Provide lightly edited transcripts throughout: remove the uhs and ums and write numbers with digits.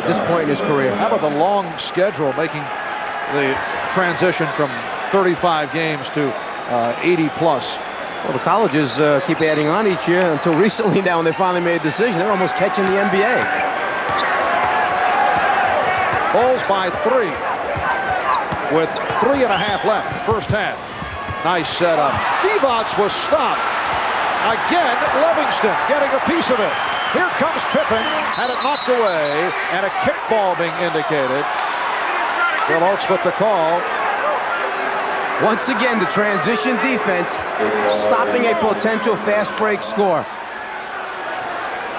at this point in his career. How about the long schedule making the transition from 35 games to 80 plus? Well, the colleges keep adding on each year until recently now when they finally made a decision. They're almost catching the NBA. Bulls by 3 with 3.5 left, first half. Nice setup. Divac was stopped. Again, Livingston getting a piece of it. Here comes Pippen, had it knocked away, and a kickball being indicated. Bill Oakes with the call. Once again, the transition defense stopping a potential fast break score.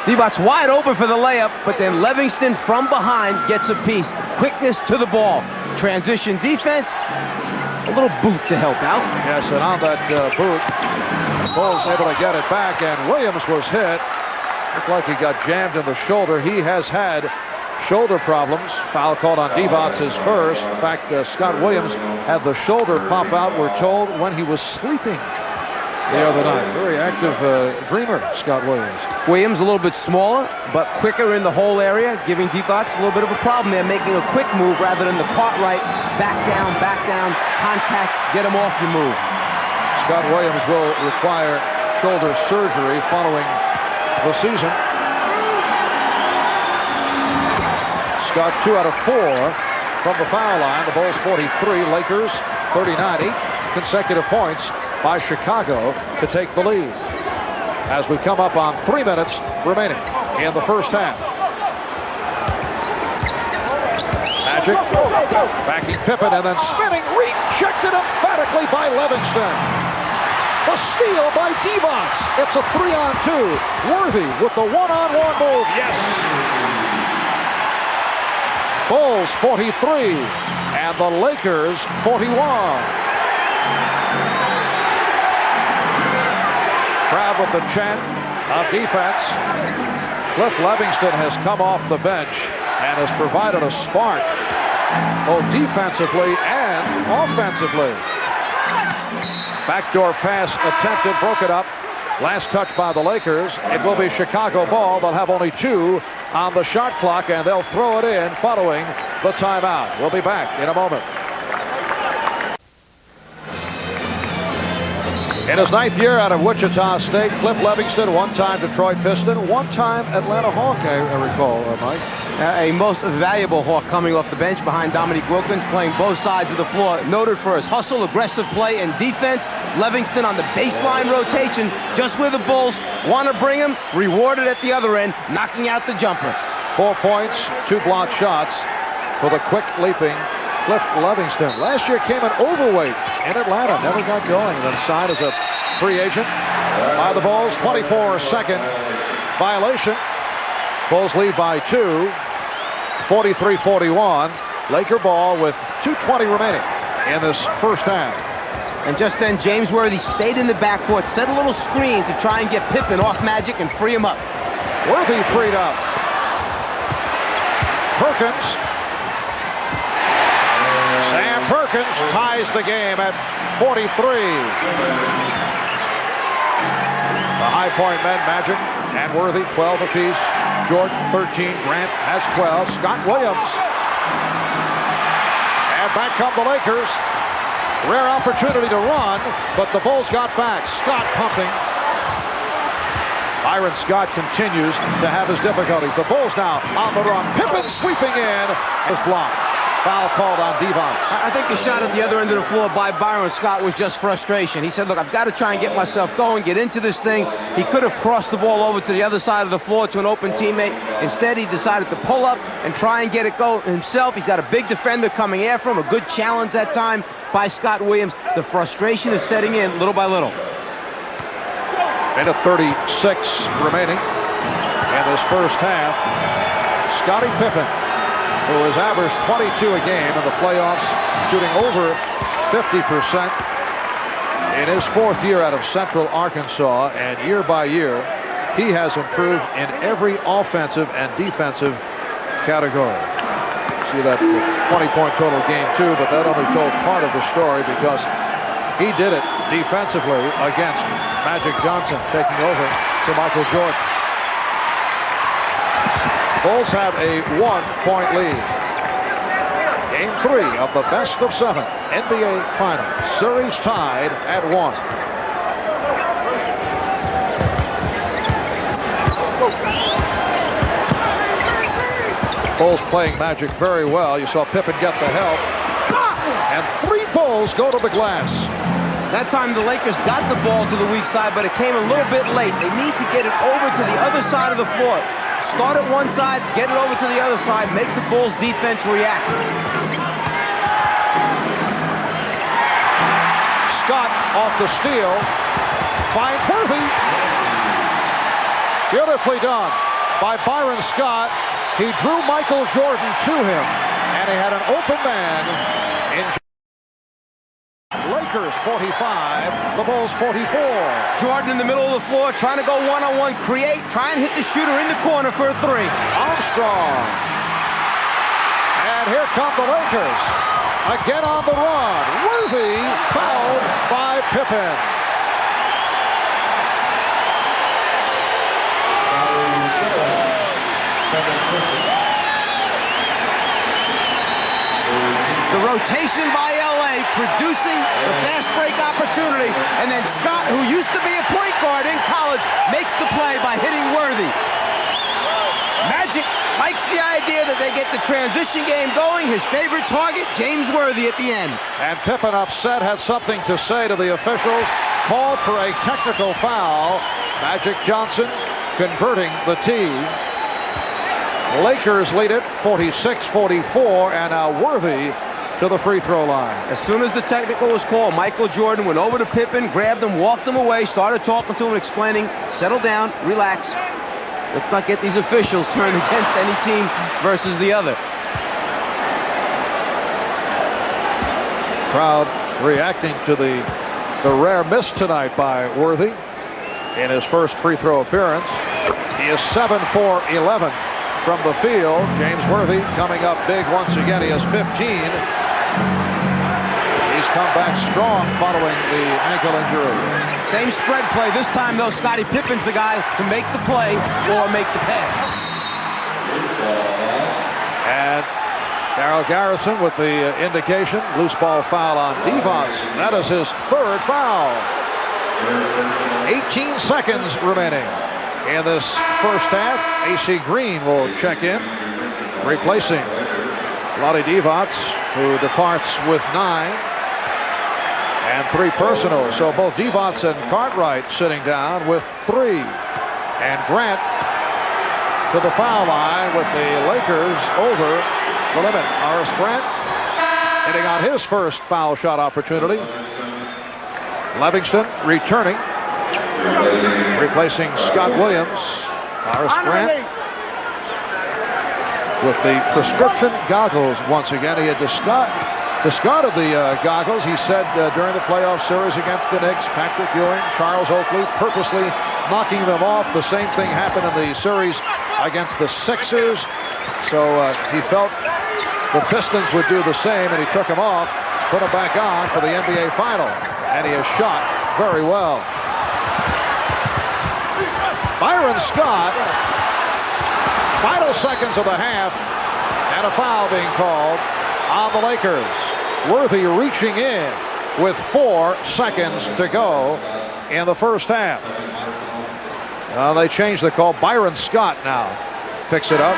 Divac wide open for the layup, but then Livingston from behind gets a piece. Quickness to the ball. Transition defense, a little boot to help out. Yes, and on that boot, Bulls able to get it back, and Williams was hit. Looked like he got jammed in the shoulder. He has had shoulder problems. Foul called on Divac his first. In fact, Scott Williams had the shoulder pop out, we're told, when he was sleeping the other night. Very active dreamer, Scott Williams. Williams a little bit smaller, but quicker in the whole area, giving Divac a little bit of a problem there, making a quick move rather than the Cartwright, back down, contact, get him off your move. Scott Williams will require shoulder surgery following the season. Scott 2 out of 4 from the foul line. The Bulls 43, Lakers 39. 8 consecutive points by Chicago to take the lead. As we come up on 3 minutes remaining in the first half. Magic backing Pippen and then spinning, rejected emphatically by Livingston. The steal by Divac. It's a 3-on-2. Worthy with the one-on-one move. Yes. Bulls 43 and the Lakers 41. Crowd with the chant of defense. Cliff Livingston has come off the bench and has provided a spark both defensively and offensively. Backdoor pass attempted, broke it up. Last touch by the Lakers. It will be Chicago ball. They'll have only 2 on the shot clock, and they'll throw it in following the timeout. We'll be back in a moment. In his 9th year out of Wichita State, Cliff Livingston, one-time Detroit Piston, one-time Atlanta Hawk, I recall, Mike. A most valuable Hawk coming off the bench behind Dominique Wilkins, playing both sides of the floor. Noted for his hustle, aggressive play, and defense. Livingston on the baseline rotation, just where the Bulls want to bring him, rewarded at the other end, knocking out the jumper. 4 points, 2 blocked shots for the quick leaping Cliff Livingston. Last year came an overweight in Atlanta, never got going, then signed as a free agent by the Bulls. 24-second violation. Bulls lead by 2, 43-41. Laker ball with 2:20 remaining in this first half. And just then, James Worthy stayed in the backcourt, set a little screen to try and get Pippen off Magic and free him up. Worthy freed up. Perkins. Sam Perkins ties the game at 43. The High Point men, Magic and Worthy, 12 apiece. Jordan, 13. Grant has 12. Scott Williams. And back come the Lakers. Rare opportunity to run, but the Bulls got back. Scott pumping. Byron Scott continues to have his difficulties. The Bulls now on the run. Pippen sweeping in. Is blocked. Foul called on Divac. I think the shot at the other end of the floor by Byron Scott was just frustration. He said, look, I've got to try and get myself going, get into this thing. He could have crossed the ball over to the other side of the floor to an open teammate. Instead, he decided to pull up and try and get it going himself. He's got a big defender coming after him, a good challenge that time by Scott Williams. The frustration is setting in little by little. Minute 36 remaining in this first half. Scottie Pippen, who has averaged 22 a game in the playoffs, shooting over 50% in his 4th year out of Central Arkansas, and year by year, he has improved in every offensive and defensive category. See that 20-point total game too, but that only told part of the story because he did it defensively against Magic Johnson, taking over to Michael Jordan. Bulls have a 1-point lead. Game 3 of the best of 7 NBA Finals. Series tied at 1. Bulls playing Magic very well. You saw Pippen get the help. And 3 Bulls go to the glass. That time the Lakers got the ball to the weak side, but it came a little bit late. They need to get it over to the other side of the floor. Start at one side, get it over to the other side, make the Bulls defense react. Scott off the steal. Finds Worthy. Beautifully done by Byron Scott. He drew Michael Jordan to him, and he had an open man in Lakers 45, the Bulls 44. Jordan in the middle of the floor, trying to go one-on-one, create, try and hit the shooter in the corner for a 3. Armstrong. And here come the Lakers. Again on the run. Worthy fouled by Pippen. The rotation by LA producing the fast break opportunity, and then Scott, who used to be a point guard in college, makes the play by hitting Worthy. Magic likes the idea that they get the transition game going. His favorite target, James Worthy at the end. And Pippen, upset, had something to say to the officials, called for a technical foul. Magic Johnson converting the tee. Lakers lead it 46-44, and now Worthy to the free throw line. As soon as the technical was called, Michael Jordan went over to Pippen, grabbed him, walked him away, started talking to him, explaining, settle down, relax. Let's not get these officials turned against any team versus the other. Crowd reacting to the rare miss tonight by Worthy in his first free throw appearance. He is 7 for 11 from the field. James Worthy coming up big once again. He has 15. He's come back strong following the ankle injury. Same spread play. This time, though, Scottie Pippen's the guy to make the play or make the pass. And Darryl Garrison with the indication. Loose ball foul on Devos. That is his 3rd foul. 18 seconds remaining in this first half. AC Green will check in, replacing Vlade Divac, who departs with 9 and 3 personals. So both Divac and Cartwright sitting down with 3. And Grant to the foul line with the Lakers over the limit. Horace Grant hitting on his first foul shot opportunity. Livingston returning, replacing Scott Williams. Horace Grant with the prescription goggles once again. He had discarded the goggles. He said during the playoff series against the Knicks, Patrick Ewing, Charles Oakley purposely knocking them off. The same thing happened in the series against the Sixers. So he felt the Pistons would do the same, and he took them off, put them back on for the NBA final. And he has shot very well. Byron Scott, final seconds of the half, and a foul being called on the Lakers. Worthy reaching in with 4 seconds to go in the first half. They changed the call. Byron Scott now picks it up.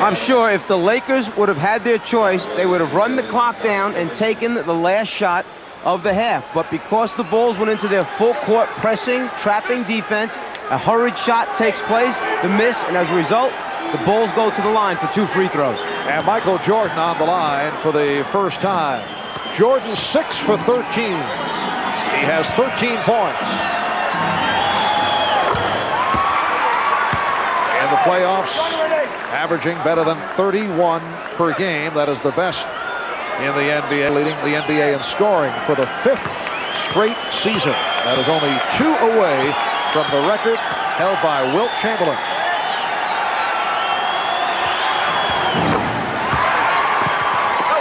I'm sure if the Lakers would have had their choice, they would have run the clock down and taken the last shot of the half. But because the Bulls went into their full court pressing, trapping defense, a hurried shot takes place, the miss, and as a result, the Bulls go to the line for 2 free throws. And Michael Jordan on the line for the first time. Jordan 6 for 13. He has 13 points. In the playoffs, averaging better than 31 per game. That is the best in the NBA, leading the NBA in scoring for the 5th straight season. That is only 2 away from the record held by Wilt Chamberlain.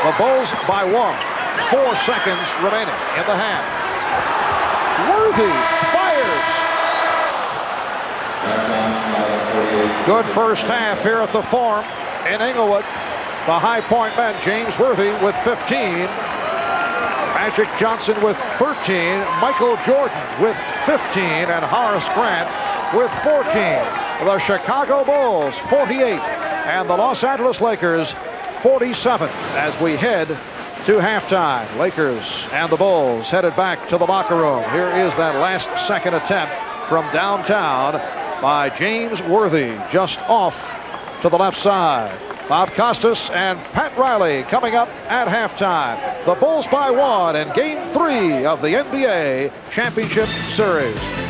The Bulls by 1. 4 seconds remaining in the half. Worthy fires. Good first half here at the Forum in Inglewood. The High Point men, James Worthy with 15. Magic Johnson with 13. Michael Jordan with 15. And Horace Grant with 14. The Chicago Bulls 48. And the Los Angeles Lakers 47 as we head to halftime. Lakers and the Bulls headed back to the locker room. Here is that last second attempt from downtown by James Worthy, just off to the left side. Bob Costas and Pat Riley coming up at halftime. The Bulls by 1 in Game 3 of the NBA Championship Series.